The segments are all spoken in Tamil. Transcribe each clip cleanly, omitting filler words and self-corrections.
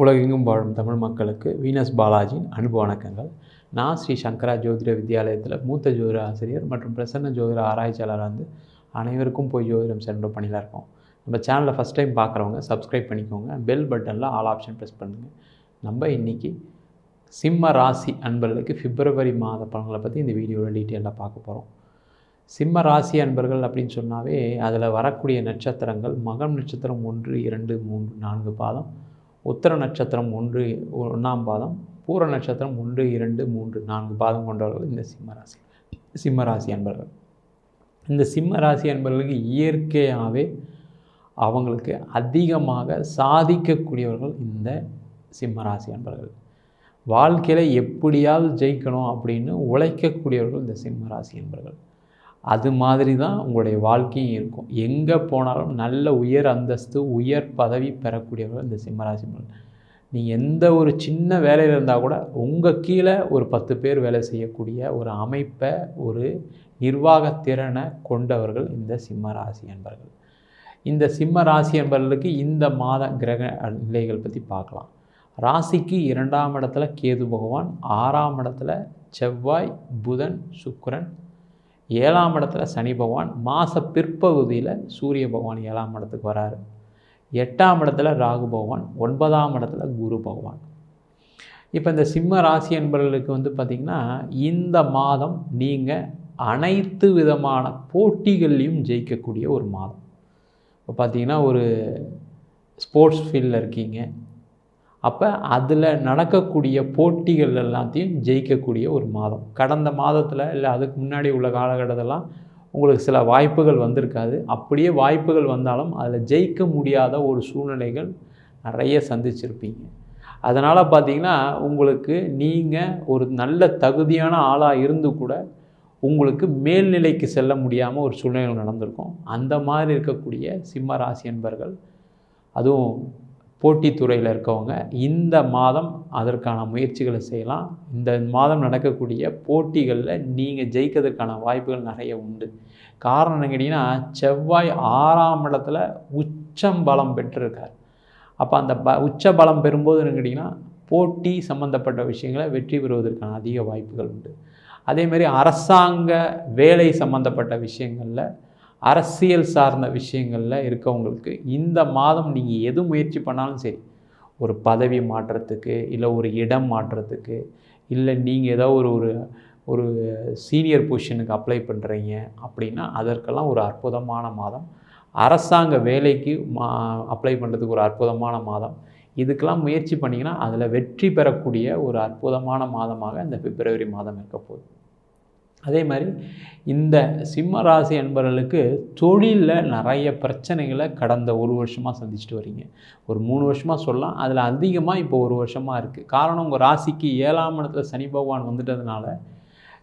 உலகெங்கும் வாழும் தமிழ் மக்களுக்கு வீனஸ் பாலாஜியின் அன்பு வணக்கங்கள். நான் ஸ்ரீ சங்கரா ஜோதிட வித்யாலயத்தில் மூத்த ஜோதிட ஆசிரியர் மற்றும் பிரசன்ன ஜோதிட ஆராய்ச்சியாளராக வந்து அனைவருக்கும் போய் ஜோதிடம் சென்ற பணியில் இருக்கோம். நம்ம சேனலில் ஃபஸ்ட் டைம் பார்க்குறவங்க சப்ஸ்கிரைப் பண்ணிக்கோங்க, பெல் பட்டனில் ஆல் ஆப்ஷன் ப்ரெஸ் பண்ணுங்கள். நம்ம இன்றைக்கி சிம்ம ராசி அன்பர்களுக்கு பிப்ரவரி மாத பலன்களை பற்றி இந்த வீடியோவில் டீட்டெயிலாக பார்க்க போகிறோம். சிம்ம ராசி அன்பர்கள் அப்படின்னு சொன்னாவே அதில் வரக்கூடிய நட்சத்திரங்கள் மகம் நட்சத்திரம் 1, 2, 3, 4 பாதம், உத்திர நட்சத்திரம் 1ஆம் பாதம், பூர நட்சத்திரம் 1, 2, 3, 4 பாதம் கொண்டவர்கள் இந்த சிம்ம ராசி அன்பர்கள். இந்த சிம்ம ராசி அன்பர்களுக்கு இயற்கையாகவே அவங்களுக்கு அதிகமாக சாதிக்கக்கூடியவர்கள் இந்த சிம்ம ராசி அன்பர்கள். வாழ்க்கையில் எப்படியாவது ஜெயிக்கணும் அப்படின்னு உழைக்கக்கூடியவர்கள் இந்த சிம்ம ராசி அன்பர்கள். அது மாதிரி தான் உங்களுடைய வாழ்க்கையும் இருக்கும். எங்கே போனாலும் நல்ல உயர் அந்தஸ்து, உயர் பதவி பெறக்கூடியவர்கள் இந்த சிம்மராசி அன்பர்கள். நீங்கள் எந்த ஒரு சின்ன வேலையில் இருந்தால் கூட உங்கள் கீழே ஒரு 10 பேர் வேலை செய்யக்கூடிய ஒரு அமைப்பை, ஒரு நிர்வாகத்திறனை கொண்டவர்கள் இந்த சிம்ம ராசி அன்பர்கள். இந்த சிம்ம ராசி அன்பர்களுக்கு இந்த மாத கிரக நிலைகள் பற்றி பார்க்கலாம். ராசிக்கு 2ஆம் இடத்துல கேது பகவான், 6ஆம் இடத்துல செவ்வாய், புதன், சுக்கிரன், 7ஆம் இடத்துல சனி பகவான், மாத பிற்பகுதியில் சூரிய பகவான் 7ஆம் இடத்துக்கு வராரு. 8ஆம் இடத்துல ராகு பகவான், 9ஆம் இடத்துல குரு பகவான். இப்போ இந்த சிம்ம ராசி என்பவர்களுக்கு வந்து பார்த்திங்கன்னா இந்த மாதம் நீங்கள் அனைத்து விதமான போட்டிகள்லையும் ஜெயிக்கக்கூடிய ஒரு மாதம். இப்போ பார்த்திங்கன்னா ஒரு ஸ்போர்ட்ஸ் ஃபீல்டில் இருக்கீங்க, அப்போ அதில் நடக்கக்கூடிய போட்டிகள் எல்லாத்தையும் ஜெயிக்கக்கூடிய ஒரு மாதம். கடந்த மாதத்தில் இல்லை அதுக்கு முன்னாடி உள்ள காலகட்டத்திலலாம் உங்களுக்கு சில வாய்ப்புகள் வந்திருக்காது. அப்படியே வாய்ப்புகள் வந்தாலும் அதில் ஜெயிக்க முடியாத ஒரு சூழ்நிலைகள் நிறைய சந்திச்சிருப்பீங்க. அதனால் பார்த்திங்கன்னா உங்களுக்கு நீங்கள் ஒரு நல்ல தகுதியான ஆளாக இருந்து கூட உங்களுக்கு மேல்நிலைக்கு செல்ல முடியாமல் ஒரு சூழ்நிலைகள் நடந்திருக்கும். அந்த மாதிரி இருக்கக்கூடிய சிம்ம ராசி என்பர்கள், அதுவும் போட்டித்துறையில் இருக்கவங்க, இந்த மாதம் அதற்கான முயற்சிகளை செய்யலாம். இந்த மாதம் நடக்கக்கூடிய போட்டிகளில் நீங்கள் ஜெயிக்கிறதுக்கான வாய்ப்புகள் நிறைய உண்டு. காரணம் என்ன கேட்டிங்கன்னா, செவ்வாய் 6ஆம் இடத்துல உச்சம் பலம் பெற்றிருக்கார். அப்போ அந்த உச்ச பலம் பெறும்போது என்ன கேட்டிங்கன்னா, போட்டி சம்மந்தப்பட்ட விஷயங்களை வெற்றி பெறுவதற்கான அதிக வாய்ப்புகள் உண்டு. அதேமாதிரி அரசாங்க வேலை சம்மந்தப்பட்ட விஷயங்களில், அரசியல் சார்ந்த விஷயங்களில் இருக்கவங்களுக்கு இந்த மாதம் நீங்கள் எது முயற்சி பண்ணாலும் சரி, ஒரு பதவி மாற்றத்துக்கு, இல்லை ஒரு இடம் மாற்றத்துக்கு, இல்லை நீங்கள் ஏதோ ஒரு சீனியர் பொசிஷனுக்கு அப்ளை பண்ணுறீங்க அப்படின்னா அதற்கெல்லாம் ஒரு அற்புதமான மாதம். அரசாங்க வேலைக்கு அப்ளை பண்ணுறதுக்கு ஒரு அற்புதமான மாதம். இதுக்கெல்லாம் முயற்சி பண்ணிங்கன்னா அதில் வெற்றி பெறக்கூடிய ஒரு அற்புதமான மாதமாக இந்த பிப்ரவரி மாதம் இருக்க போகுது. அதே மாதிரி இந்த சிம்ம ராசி அன்பர்களுக்கு தொழிலில் நிறைய பிரச்சனைகளை கடந்த 1 வருஷமாக சந்திச்சுட்டு வரீங்க. ஒரு 3 வருஷமாக சொல்லலாம், அதில் அதிகமாக இப்போ 1 வருஷமாக இருக்குது. காரணம், உங்கள் ராசிக்கு 7ஆம் இடத்துல சனி பகவான் வந்துட்டதுனால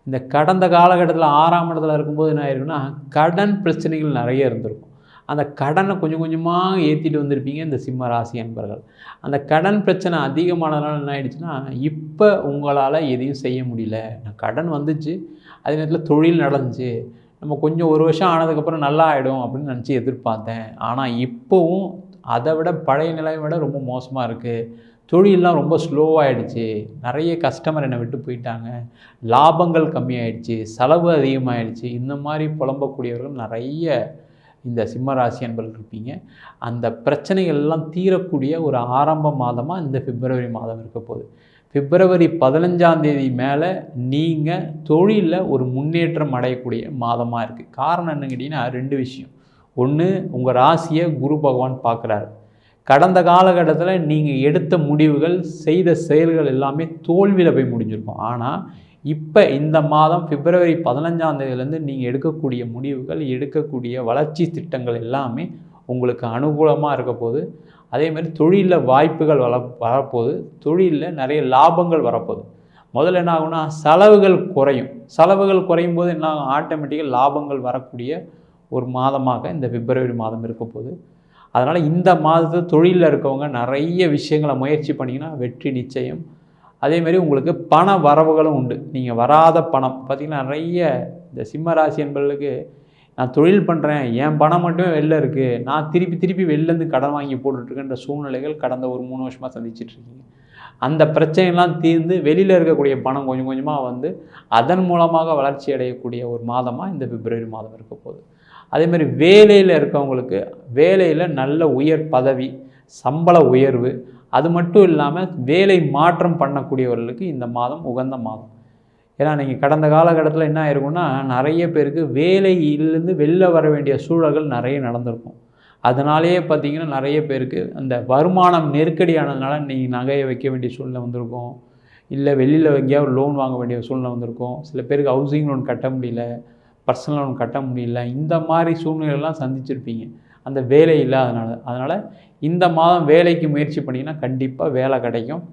இந்த கடந்த காலகட்டத்தில் 6ஆம் இடத்துல இருக்கும்போது என்ன ஆயிருக்குன்னா, கடன் பிரச்சனைகள் நிறைய இருந்திருக்கும். அந்த கடனை கொஞ்சம் கொஞ்சமாக ஏற்றிட்டு வந்திருப்பீங்க இந்த சிம்ம ராசி அன்பர்கள். அந்த கடன் பிரச்சனை அதிகமானதுனால என்ன ஆகிடுச்சுன்னா, இப்போ உங்களால் எதையும் செய்ய முடியல. நான் கடன் வந்துச்சு, அதே நேரத்தில் தொழில் நடந்துச்சு, நம்ம கொஞ்சம் 1 வருஷம் ஆனதுக்கப்புறம் நல்லா ஆகிடும் அப்படின்னு நினச்சி எதிர்பார்த்தேன். ஆனால் இப்போவும் அதை விட பழைய நிலையை விட ரொம்ப மோசமாக இருக்குது. தொழிலெலாம் ரொம்ப ஸ்லோவாகிடுச்சு, நிறைய கஸ்டமர் என்னை விட்டு போயிட்டாங்க, லாபங்கள் கம்மியாயிடுச்சு, செலவு அதிகமாகிடுச்சு. இந்த மாதிரி புலம்பக்கூடியவர்கள் நிறைய இந்த சிம்ம ராசி அன்பர்கள் இருப்பீங்க. அந்த பிரச்சனைகள் எல்லாம் தீரக்கூடிய ஒரு ஆரம்ப மாதமாக இந்த பிப்ரவரி மாதம் இருக்க போகுது. பிப்ரவரி 15ஆம் தேதி மேலே நீங்கள் தொழிலில் ஒரு முன்னேற்றம் அடையக்கூடிய மாதமாக இருக்குது. காரணம் என்னன்னு கேட்டிங்கன்னா, 2 விஷயம். ஒன்று, உங்கள் ராசியை குரு பகவான் பார்க்குறாரு. கடந்த காலகட்டத்தில் நீங்கள் எடுத்த முடிவுகள், செய்த செயல்கள் எல்லாமே தோல்வியில் போய் முடிஞ்சிருக்கும். ஆனால் இப்போ இந்த மாதம் பிப்ரவரி 15ஆம் தேதியிலேருந்து நீங்கள் எடுக்கக்கூடிய முடிவுகள், எடுக்கக்கூடிய வளர்ச்சி திட்டங்கள் எல்லாமே உங்களுக்கு அனுகூலமாக இருக்க போகுது. அதேமாதிரி தொழிலில் வாய்ப்புகள் வரப்போகுது. தொழிலில் நிறைய லாபங்கள் வரப்போகுது. முதல்ல என்ன ஆகும்னா, செலவுகள் குறையும். செலவுகள் குறையும் போது என்ன ஆகும், ஆட்டோமேட்டிக்காக லாபங்கள் வரக்கூடிய ஒரு மாதமாக இந்த பிப்ரவரி மாதம் இருக்க போகுது. அதனால் இந்த மாதத்தில் தொழிலில் இருக்கவங்க நிறைய விஷயங்களை முயற்சி பண்ணிங்கன்னா வெற்றி நிச்சயம். அதேமாரி உங்களுக்கு பண வரவுகளும் உண்டு. நீங்கள் வராத பணம் பார்த்திங்கன்னா, நிறைய இந்த சிம்ம ராசி என்பவர்களுக்கு நான் தொழில் பண்ணுறேன், என் பணம் மட்டுமே வெளில இருக்குது, நான் திருப்பி வெளிலேருந்து கடன் வாங்கி போட்டுட்ருக்கேன்ற சூழ்நிலைகள் கடந்த ஒரு 3 வருஷமாக சந்திச்சிட்ருக்கீங்க. அந்த பிரச்சனைலாம் தீர்ந்து வெளியில் இருக்கக்கூடிய பணம் கொஞ்சம் கொஞ்சமாக வந்து அதன் மூலமாக வளர்ச்சி அடையக்கூடிய ஒரு மாதமாக இந்த பிப்ரவரி மாதம் இருக்க போகுது. அதேமாதிரி வேலையில் இருக்கவங்களுக்கு வேலையில் நல்ல உயர் பதவி, சம்பள உயர்வு, அது மட்டும் இல்லாமல் வேலை மாற்றம் பண்ணக்கூடியவர்களுக்கு இந்த மாதம் உகந்த மாதம். ஏன்னா நீங்கள் கடந்த காலகட்டத்தில் என்ன ஆயிருக்கும்னா, நிறைய பேருக்கு வேலையிலேருந்து வெளில வர வேண்டிய சூழல்கள் நிறைய நடந்திருக்கும். அதனாலேயே பார்த்தீங்கன்னா நிறைய பேருக்கு அந்த வருமானம் நெருக்கடியானதுனால நீங்கள் நகையை வைக்க வேண்டிய சூழ்நிலை வந்திருக்கும், இல்லை வெளியில் எங்கேயாவது லோன் வாங்க வேண்டிய சூழ்நிலை வந்திருக்கும். சில பேருக்கு ஹவுசிங் லோன் கட்ட முடியல, பர்சனல் லோன் கட்ட முடியல, இந்த மாதிரி சூழ்நிலைகள்லாம் சந்திச்சிருப்பீங்க அந்த வேலை இல்லாதனால. அதனால் இந்த மாதம் வேலைக்கு முயற்சி பண்ணிங்கன்னா கண்டிப்பாக வேலை கிடைக்கும்.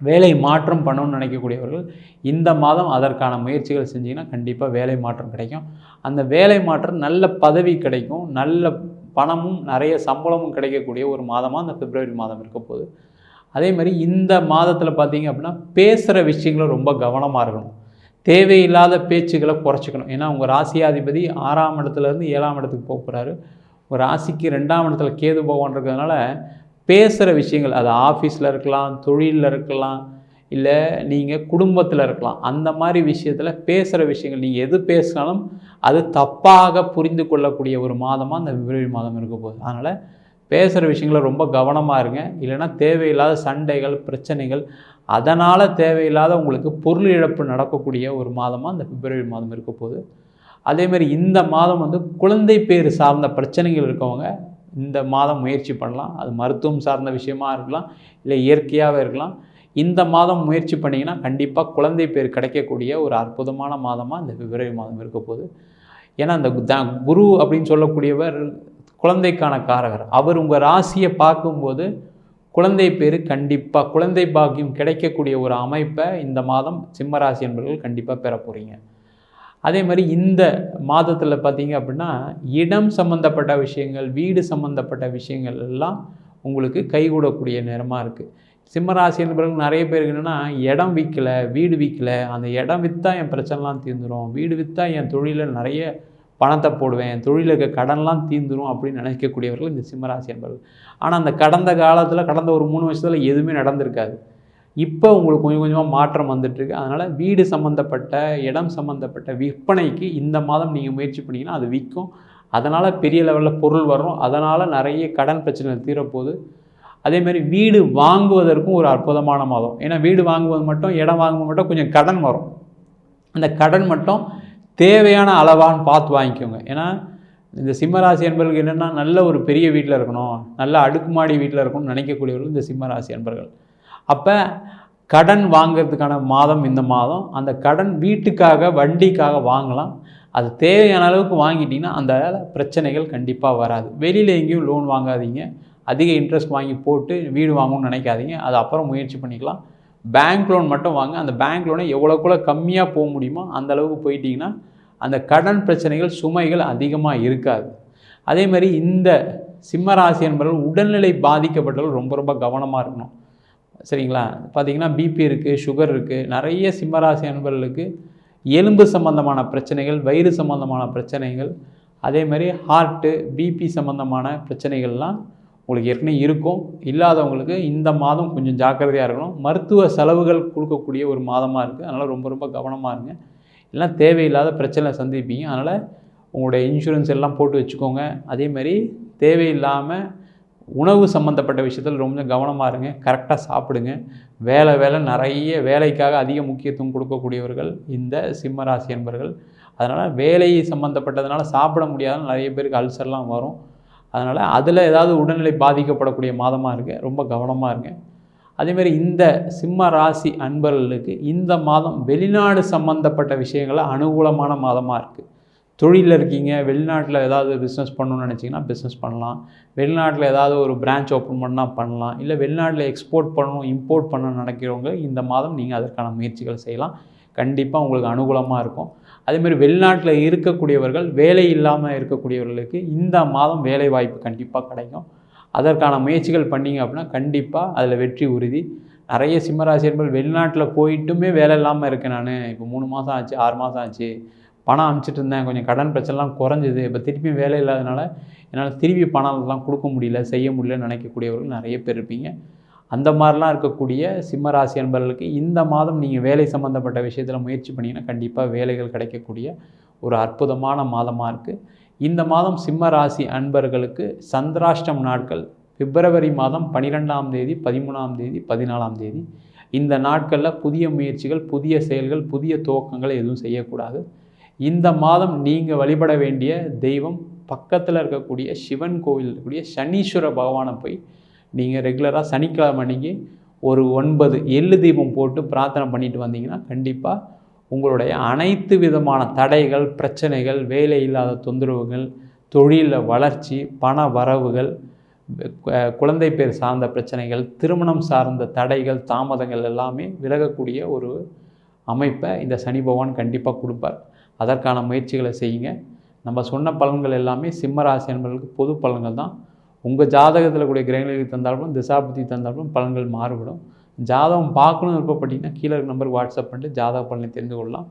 வேலை மாற்றம் பண்ணணும்னு நினைக்கக்கூடியவர்கள் இந்த மாதம் அதற்கான முயற்சிகள் செஞ்சிங்கன்னா கண்டிப்பாக வேலை மாற்றம் கிடைக்கும். அந்த வேலை மாற்றம் நல்ல பதவி கிடைக்கும், நல்ல பணமும் நிறைய சம்பளமும் கிடைக்கக்கூடிய ஒரு மாதமாக அந்த பிப்ரவரி மாதம் இருக்க போகுது. அதே மாதிரி இந்த மாதத்தில் பார்த்தீங்க அப்படின்னா பேசுகிற விஷயங்களும் ரொம்ப கவனமாக இருக்கணும். தேவையில்லாத பேச்சுக்களை குறைச்சிக்கணும். ஏன்னா உங்கள் ராசியாதிபதி 6ஆம் இடத்துலேருந்து 7ஆம் இடத்துக்கு போக போகிறாரு. ஒரு ராசிக்கு 2ஆம் இடத்துல கேது பகவான் இருக்கிறதுனால பேசுகிற விஷயங்கள், அது ஆஃபீஸில் இருக்கலாம், தொழிலில் இருக்கலாம், இல்லை நீங்கள் குடும்பத்தில் இருக்கலாம், அந்த மாதிரி விஷயத்தில் பேசுகிற விஷயங்கள் நீங்கள் எது பேசினாலும் அது தப்பாக புரிந்து கொள்ளக்கூடிய ஒரு மாதமாக அந்த பிப்ரவரி மாதம் இருக்க போகுது. அதனால் பேசுகிற விஷயங்களை ரொம்ப கவனமாக இருங்க. இல்லைன்னா தேவையில்லாத சண்டைகள், பிரச்சனைகள், அதனால் தேவையில்லாத உங்களுக்கு பொருள் இழப்பு நடக்கக்கூடிய ஒரு மாதமாக இந்த பிப்ரவரி மாதம் இருக்க போகுது. அதேமாதிரி இந்த மாதம் வந்து குழந்தை பேர் சார்ந்த பிரச்சனைகள் இருக்கவங்க இந்த மாதம் முயற்சி பண்ணலாம். அது மருத்துவம் சார்ந்த விஷயமாக இருக்கலாம், இல்லை இயற்கையாகவே இருக்கலாம். இந்த மாதம் முயற்சி பண்ணிங்கன்னா கண்டிப்பாக குழந்தை பேர் கிடைக்கக்கூடிய ஒரு அற்புதமான மாதமாக இந்த பிப்ரவரி மாதம் இருக்க போகுது. ஏன்னா அந்த குரு அப்படின்னு சொல்லக்கூடியவர் குழந்தைக்கான காரகர். அவர் உங்கள் ராசியை பார்க்கும்போது குழந்தை பேர் கண்டிப்பாக, குழந்தை பாக்கியம் கிடைக்கக்கூடிய ஒரு அமைப்பை இந்த மாதம் சிம்ம ராசி என்பவர்கள் கண்டிப்பாக பெற போகிறீங்க. அதே மாதிரி இந்த மாதத்தில் பார்த்தீங்க அப்படின்னா இடம் சம்மந்தப்பட்ட விஷயங்கள், வீடு சம்மந்தப்பட்ட விஷயங்கள் எல்லாம் உங்களுக்கு கைகூடக்கூடிய நேரமாக இருக்குது. சிம்மராசி என்பவர்கள் நிறைய பேருக்கு என்னென்னா, இடம் விற்கலை, வீடு விற்கலை, அந்த இடம் விற்றா என் பிரச்சனைலாம் தீர்ந்துடும், வீடு விற்றா என் தொழிலில் நிறைய பணத்தை போடுவேன், என் தொழிலில் இருக்க கடன்லாம் தீர்ந்துடும் அப்படின்னு நினைக்கக்கூடியவர்கள் இந்த சிம்மராசி என்பவர்கள். ஆனால் அந்த கடந்த காலத்தில், கடந்த ஒரு 3 வருஷத்தில் எதுவுமே நடந்திருக்காது. இப்போ உங்களுக்கு கொஞ்சம் கொஞ்சமாக மாற்றம் வந்துட்டுருக்கு. அதனால் வீடு சம்மந்தப்பட்ட, இடம் சம்மந்தப்பட்ட விற்பனைக்கு இந்த மாதம் நீங்கள் முயற்சி பண்ணிங்கன்னா அது விற்கும். அதனால் பெரிய லெவலில் பொருள் வரும். அதனால் நிறைய கடன் பிரச்சனைகள் தீரப்போகுது. அதேமாதிரி வீடு வாங்குவதற்கும் ஒரு அற்புதமான மாதம். ஏன்னா வீடு வாங்குவது மட்டும், இடம் வாங்குவது மட்டும் கொஞ்சம் கடன் வரும். அந்த கடன் மட்டும் தேவையான அளவான்னு பார்த்து வாங்கிக்கோங்க. ஏன்னா இந்த சிம்மராசி என்பவர்களுக்கு என்னென்னா, நல்ல ஒரு பெரிய வீட்டில் இருக்கணும், நல்ல அடுக்குமாடி வீட்டில் இருக்கணும்னு நினைக்கக்கூடியவர்கள் இந்த சிம்மராசி என்பவர்கள். அப்போ கடன் வாங்கிறதுக்கான மாதம் இந்த மாதம். அந்த கடன் வீட்டுக்காக, வண்டிக்காக வாங்கலாம். அது தேவையான அளவுக்கு வாங்கிட்டிங்கன்னா அந்த பிரச்சனைகள் கண்டிப்பாக வராது. வெளியில் எங்கேயும் லோன் வாங்காதீங்க, அதிக இன்ட்ரெஸ்ட் வாங்கி போட்டு வீடு வாங்கணும்னு நினைக்காதீங்க. அது அப்புறம் முயற்சி பண்ணிக்கலாம். பேங்க் லோன் மட்டும் வாங்க. அந்த பேங்க் லோனை எவ்வளோக்குள்ள கம்மியாக போக முடியுமோ அந்த அளவுக்கு போயிட்டிங்கன்னா அந்த கடன் பிரச்சனைகள், சுமைகள் அதிகமாக இருக்காது. அதே மாதிரி இந்த சிம்மராசி என்பவர்கள் உடல்நிலை பாதிக்கப்பட்டவர்கள் ரொம்ப ரொம்ப கவனமாக இருக்கணும். சரிங்களா? பார்த்திங்கன்னா பிபி இருக்குது, சுகர் இருக்குது. நிறைய சிம்மராசி அன்பர்களுக்கு எலும்பு சம்பந்தமான பிரச்சனைகள், வயிறு சம்பந்தமான பிரச்சனைகள், அதே மாதிரி ஹார்ட்டு, பிபி சம்பந்தமான பிரச்சனைகள்லாம் உங்களுக்கு ஏற்கனவே இருக்கும். இல்லாதவங்களுக்கு இந்த மாதம் கொஞ்சம் ஜாக்கிரதையாக இருக்கணும். மருத்துவ செலவுகள் கொடுக்கக்கூடிய ஒரு மாதமாக இருக்குது. அதனால் ரொம்ப ரொம்ப கவனமாக இருங்க. எல்லாம் தேவையில்லாத பிரச்சனை சந்திப்பீங்க. அதனால் உங்களுடைய இன்சூரன்ஸ் எல்லாம் போட்டு வச்சுக்கோங்க. அதேமாதிரி தேவையில்லாமல் உணவு சம்மந்தப்பட்ட விஷயத்தில் ரொம்ப கவனமாக இருங்க. கரெக்டாக சாப்பிடுங்க. வேலை நிறைய வேலைக்காக அதிக முக்கியத்துவம் கொடுக்கக்கூடியவர்கள் இந்த சிம்மராசி என்பவர்கள். அதனால் வேலை சம்மந்தப்பட்டதுனால சாப்பிட முடியாத நிறைய பேருக்கு அல்சர்லாம் வரும். அதனால் அதில் ஏதாவது உடல்நிலை பாதிக்கப்படக்கூடிய மாதமாக இருக்குது. ரொம்ப கவனமாக இருங்க. அதேமாதிரி இந்த சிம்ம ராசி அன்பர்களுக்கு இந்த மாதம் வெளிநாடு சம்மந்தப்பட்ட விஷயங்கள அனுகூலமான மாதமாக இருக்குது. தொழிலில் இருக்கீங்க, வெளிநாட்டில் ஏதாவது பிஸ்னஸ் பண்ணணும்னு நினச்சிங்கன்னா பிஸ்னஸ் பண்ணலாம். வெளிநாட்டில் ஏதாவது ஒரு பிரான்ச் ஓப்பன் பண்ணால் பண்ணலாம். இல்லை வெளிநாட்டில் எக்ஸ்போர்ட் பண்ணணும், இம்போர்ட் பண்ணணும்னு நினைக்கிறவங்க இந்த மாதம் நீங்கள் அதற்கான முயற்சிகள் செய்யலாம். கண்டிப்பாக உங்களுக்கு அனுகூலமாக இருக்கும். அதேமாதிரி வெளிநாட்டில் இருக்கக்கூடியவர்கள், வேலை இல்லாமல் இருக்கக்கூடியவர்களுக்கு இந்த மாதம் வேலை வாய்ப்பு கண்டிப்பாக கிடைக்கும். அதற்கான முயற்சிகள் பண்ணிங்க அப்படின்னா கண்டிப்பாக அதில் வெற்றி உறுதி. நிறைய சிம்மராசி என்பவர்கள் வெளிநாட்டில் போயிட்டுமே வேலை இல்லாமல் இருக்கேன், நான் இப்போ 3 மாதம் ஆச்சு, 6 மாதம் ஆச்சு, பணம் அனுப்பிச்சிட்டு இருந்தேன், கொஞ்சம் கடன் பிரச்சனைலாம் குறைஞ்சிது, இப்போ திருப்பியும் வேலை இல்லாதனால என்னால் திருப்பி பணம்லாம் கொடுக்க முடியல, செய்ய முடியலன்னு நினைக்கக்கூடியவர்கள் நிறைய பேர் இருப்பீங்க. அந்த மாதிரிலாம் இருக்கக்கூடிய சிம்ம ராசி அன்பர்களுக்கு இந்த மாதம் நீங்கள் வேலை சம்மந்தப்பட்ட விஷயத்தில் முயற்சி பண்ணிங்கன்னா கண்டிப்பாக வேலைகள் கிடைக்கக்கூடிய ஒரு அற்புதமான மாதமாக இருக்குது. இந்த மாதம் சிம்ம ராசி அன்பர்களுக்கு சந்திராஷ்டம் நாட்கள் பிப்ரவரி மாதம் 12ஆம் தேதி, 13ஆம் தேதி, 14ஆம் தேதி. இந்த நாட்களில் புதிய முயற்சிகள், புதிய செயல்கள், புதிய துவக்கங்கள் எதுவும் செய்யக்கூடாது. இந்த மாதம் நீங்கள் வழிபட வேண்டிய தெய்வம் பக்கத்தில் இருக்கக்கூடிய சிவன் கோவில் இருக்கக்கூடிய சனீஸ்வர பகவானை போய் நீங்கள் ரெகுலராக சனிக்கிழமை அன்றைக்கி ஒரு 9 எள்ளு தீபம் போட்டு பிரார்த்தனை பண்ணிட்டு வந்தீங்கன்னா கண்டிப்பாக உங்களுடைய அனைத்து விதமான தடைகள், பிரச்சனைகள், வேலை இல்லாத தொந்தரவுகள், தொழிலில் வளர்ச்சி, பண வரவுகள், குழந்தை பேர் சார்ந்த பிரச்சனைகள், திருமணம் சார்ந்த தடைகள், தாமதங்கள் எல்லாமே விலகக்கூடிய ஒரு அமைப்பை இந்த சனி பகவான் கண்டிப்பாக கொடுப்பார். அதற்கான முயற்சிகளை செய்யுங்க. நம்ம சொன்ன பலன்கள் எல்லாமே சிம்ம ராசி என்பவர்களுக்கு பொது பலன்கள் தான். உங்கள் ஜாதகத்தில் கூடிய கிரகங்களுக்கு தந்தாலும் திசாபுத்தி தந்தாலும் பலன்கள் மாறுபடும். ஜாதகம் பார்க்கணும்னு விருப்பப்பட்டீங்கன்னா கீழே இருக்க நம்பருக்கு வாட்ஸ்அப் பண்ணிட்டு ஜாதக பலனை தெரிந்து கொள்ளலாம்.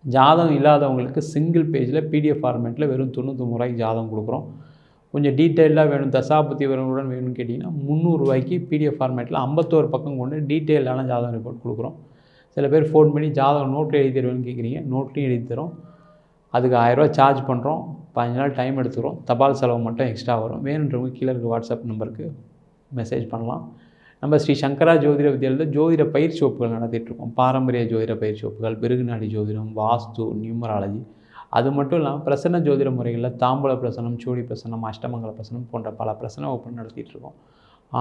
ஜாதகம் இல்லாதவங்களுக்கு சிங்கிள் பேஜில் பிடிஎஃப் ஃபார்மேட்டில் வெறும் 99 ரூபாய்க்கு ஜாதகம் கொடுக்குறோம். கொஞ்சம் டீட்டெயிலாக வேணும், தசாபுத்தி விவரங்களுடன் வேணும்னு கேட்டிங்கன்னா 300 ரூபாய்க்கு பிடிஎஃப் ஃபார்மேட்டில் 51 பக்கம் கொண்டு டீட்டெயிலான ஜாதகம் ரிப்போர்ட் கொடுக்குறோம். சில பேர் ஃபோன் பண்ணி ஜாதகம் நோட்டில் எழுதி தருவேன்னு கேட்குறீங்க. நோட்லையும் எழுதி தரோம். அதுக்கு 1000 ரூபா சார்ஜ் பண்ணுறோம். 15 நாள் டைம் எடுத்துக்கிறோம். தபால் செலவு மட்டும் எக்ஸ்ட்ரா வரும். வேணுன்றவங்க கீழே இருக்க வாட்ஸ்அப் நம்பருக்கு மெசேஜ் பண்ணலாம். நம்ம ஸ்ரீ சங்கரா ஜோதிட வித்யாலயத்தில் ஜோதிட பயிற்சி வகுப்புகள் நடத்திட்டுருக்கோம். பாரம்பரிய ஜோதிட பயிற்சி வகுப்புகள், பிருகுநாடி ஜோதிடம், வாஸ்து, நியூமராலஜி, அது மட்டும் இல்லாமல் பிரசன்ன ஜோதிட முறைகளில் தாம்பூல பிரசனம், சூடி பிரசனம், அஷ்டமங்கல பிரசனம் போன்ற பல பிரசன வகுப்புகள் நடத்திட்டுருக்கோம்.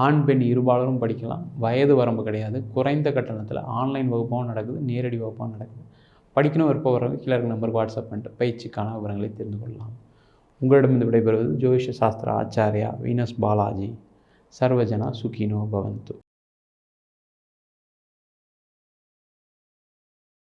ஆண் பெண் இருபாலரும் படிக்கலாம். வயது வரம்பு கிடையாது. குறைந்த கட்டணத்தில் ஆன்லைன் வகுப்பாகவும் நடக்குது, நேரடி வகுப்பாகவும் நடக்குது. படிக்கணும் விருப்பவர்கள் கீழே இருக்க நம்பருக்கு வாட்ஸ்அப் பண்ணிட்டு பயிற்சிக்கான விவரங்களை தெரிந்து கொள்ளலாம். உங்களிடமிருந்து விடைபெறுவது ஜோதிஷ சாஸ்திர ஆச்சாரியா வீனஸ் பாலாஜி. சர்வஜனா சுகினோ பவந்து.